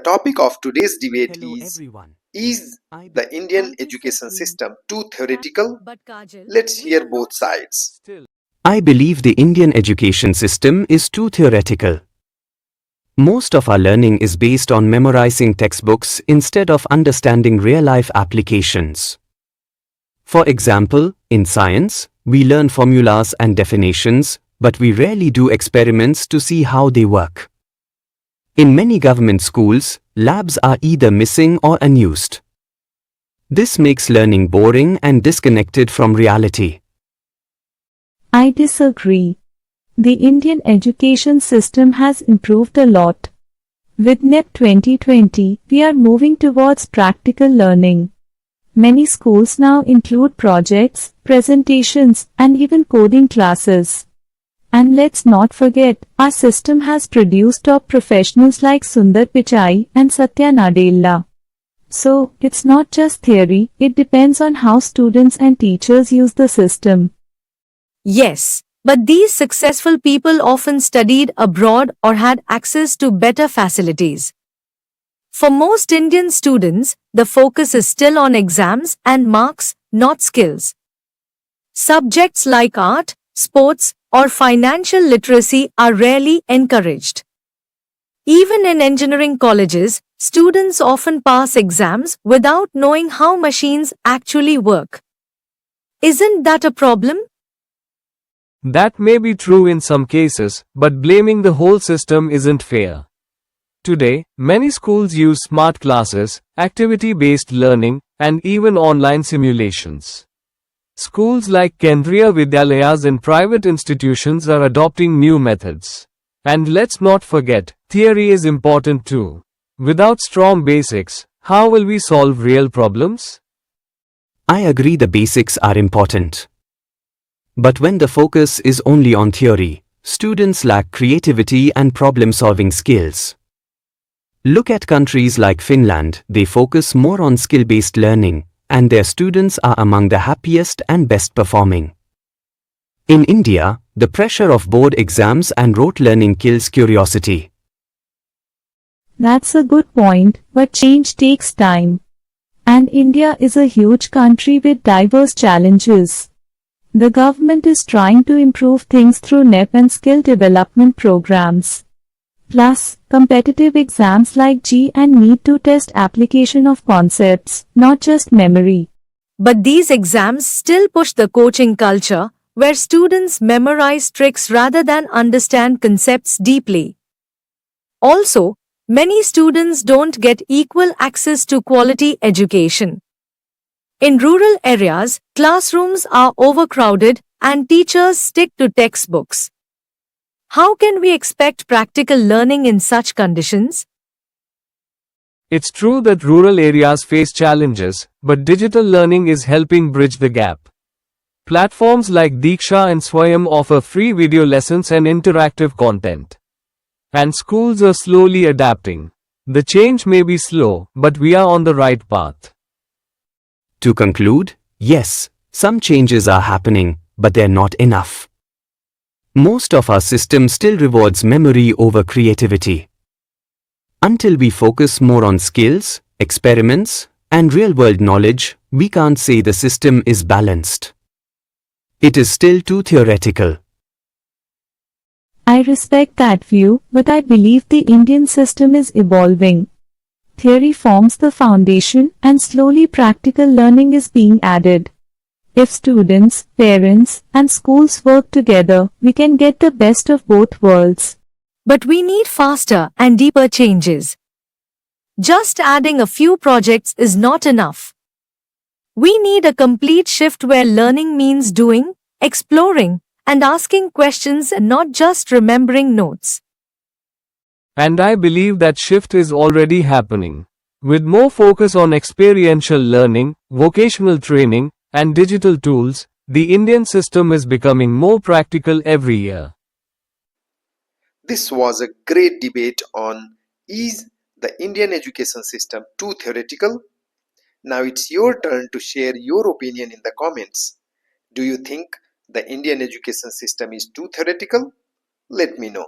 topic of today's debate Hello everyone. is I the Indian I education disagree. system too theoretical? But Kajal, Let's we hear are both not sides. I believe the Indian education system is too theoretical. Most of our learning is based on memorizing textbooks instead of understanding real-life applications. For example, in science, we learn formulas and definitions, but we rarely do experiments to see how they work. In many government schools, labs are either missing or unused. This makes learning boring and disconnected from reality. I disagree. The Indian education system has improved a lot. With NEP 2020, we are moving towards practical learning. Many schools now include projects, presentations, and even coding classes. And let's not forget, our system has produced top professionals like Sundar Pichai and Satya Nadella. So, it's not just theory, it depends on how students and teachers use the system. Yes, but these successful people often studied abroad or had access to better facilities. For most Indian students, the focus is still on exams and marks, not skills. Subjects like art, sports, or financial literacy are rarely encouraged. Even in engineering colleges, students often pass exams without knowing how machines actually work. Isn't that a problem? That may be true in some cases, but blaming the whole system isn't fair. Today, many schools use smart classes, activity-based learning, and even online simulations. Schools like Kendriya Vidyalayas and private institutions are adopting new methods. And let's not forget, theory is important too. Without strong basics, how will we solve real problems? I agree the basics are important. But when the focus is only on theory, students lack creativity and problem-solving skills. Look at countries like Finland, they focus more on skill-based learning, and their students are among the happiest and best performing. In India, the pressure of board exams and rote learning kills curiosity. That's a good point, but change takes time. And India is a huge country with diverse challenges. The government is trying to improve things through NEP and skill development programs. Plus, competitive exams like G and need to test application of concepts, not just memory. But these exams still push the coaching culture, where students memorize tricks rather than understand concepts deeply. Also, many students don't get equal access to quality education. In rural areas, classrooms are overcrowded and teachers stick to textbooks. How can we expect practical learning in such conditions? It's true that rural areas face challenges, but digital learning is helping bridge the gap. Platforms like Diksha and Swayam offer free video lessons and interactive content. And schools are slowly adapting. The change may be slow, but we are on the right path. To conclude, yes, some changes are happening, but they're not enough. Most of our system still rewards memory over creativity. Until we focus more on skills, experiments, and real-world knowledge, we can't say the system is balanced. It is still too theoretical. I respect that view, but I believe the Indian system is evolving. Theory forms the foundation, and slowly practical learning is being added. If students, parents, and schools work together, we can get the best of both worlds. But we need faster and deeper changes. Just adding a few projects is not enough. We need a complete shift where learning means doing, exploring, and asking questions and not just remembering notes. And I believe that shift is already happening. With more focus on experiential learning, vocational training, and digital tools, the Indian system is becoming more practical every year. This was a great debate on is the Indian education system too theoretical? Now it's your turn to share your opinion in the comments. Do you think the Indian education system is too theoretical? Let me know.